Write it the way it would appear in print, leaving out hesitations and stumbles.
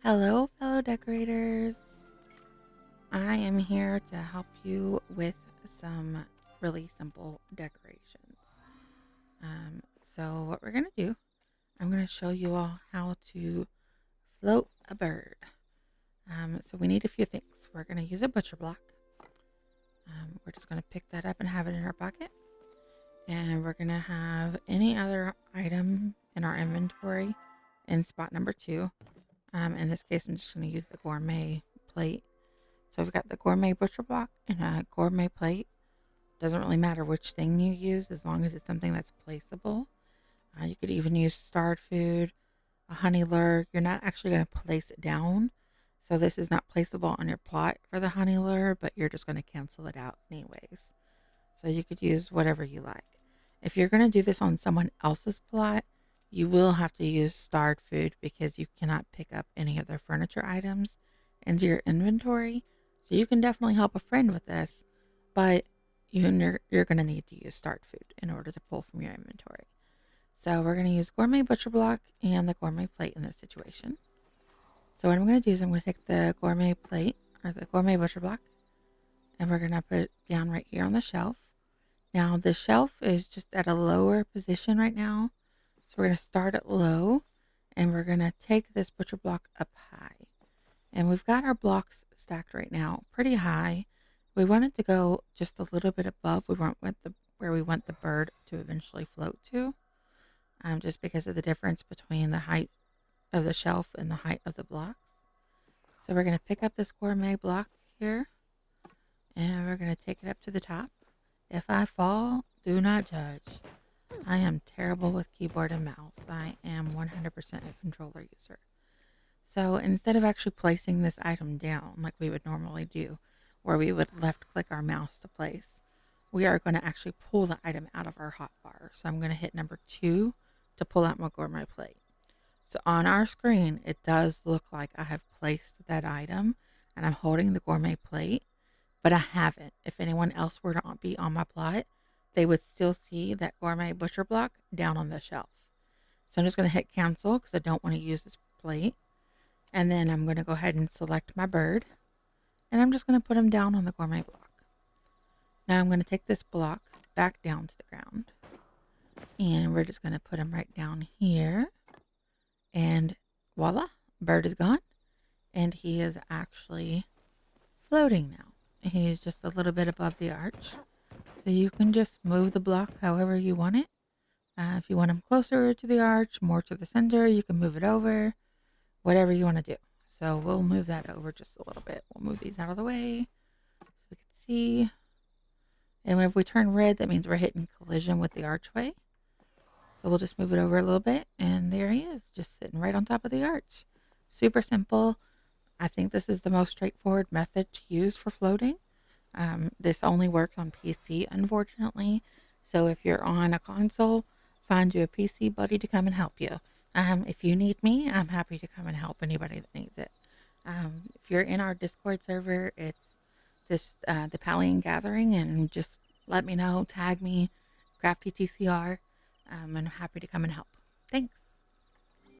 Hello, fellow decorators. I am here to help you with some really simple decorations. Um, what we're going to do, I'm going to show you all how to float a bird. So we need a few things. We're going to use a butcher block. We're just going to pick that up and have it in our pocket. And we're going to have any other item in our inventory in spot number 2. In this case, I'm just going to use the gourmet plate. So we've got the gourmet butcher block and a gourmet plate. Doesn't really matter which thing you use as long as it's something that's placeable. You could even use starred food, a honey lure. You're not actually going to place it down. So this is not placeable on your plot for the honey lure, but you're just going to cancel it out anyways. So you could use whatever you like. If you're going to do this on someone else's plot, you will have to use starred food because you cannot pick up any of their furniture items into your inventory. So you can definitely help a friend with this, but you're going to need to use starred food in order to pull from your inventory. So we're going to use gourmet butcher block and the gourmet plate in this situation. So what I'm going to do is I'm going to take the gourmet plate or the gourmet butcher block and we're going to put it down right here on the shelf. Now the shelf is just at a lower position right now. So we're going to start it low and we're going to take this butcher block up high. And we've got our blocks stacked right now pretty high. We want it to go just a little bit above where we want the bird to eventually float to, just because of the difference between the height of the shelf and the height of the blocks. So we're going to pick up this gourmet block here, and we're going to take it up to the top. If I fall, do not judge. I am terrible with keyboard and mouse. I am 100% a controller user. So instead of actually placing this item down like we would normally do, where we would left click our mouse to place, we are going to actually pull the item out of our hotbar. So I'm going to hit number 2 to pull out my gourmet plate. So on our screen, it does look like I have placed that item and I'm holding the gourmet plate, but I haven't. If anyone else were to be on my plot, they would still see that gourmet butcher block down on the shelf. So I'm just going to hit cancel because I don't want to use this plate. And then I'm going to go ahead and select my bird. And I'm just going to put him down on the gourmet block. Now I'm going to take this block back down to the ground. And we're just going to put him right down here. And voila, bird is gone. And he is actually floating now. He's just a little bit above the arch. So you can just move the block however you want it. If you want him closer to the arch, more to the center, you can move it over. Whatever you want to do. So we'll move that over just a little bit. We'll move these out of the way so we can see. And if we turn red, that means we're hitting collision with the archway. So we'll just move it over a little bit. And there he is, just sitting right on top of the arch. Super simple. I think this is the most straightforward method to use for floating. This only works on PC, unfortunately. So if you're on a console, find you a PC buddy to come and help you. If you need me, I'm happy to come and help anybody that needs it. If you're in our Discord server, it's just the Palia Gathering, and just let me know, tag me, GraphTTCR. I'm happy to come and help. Thanks.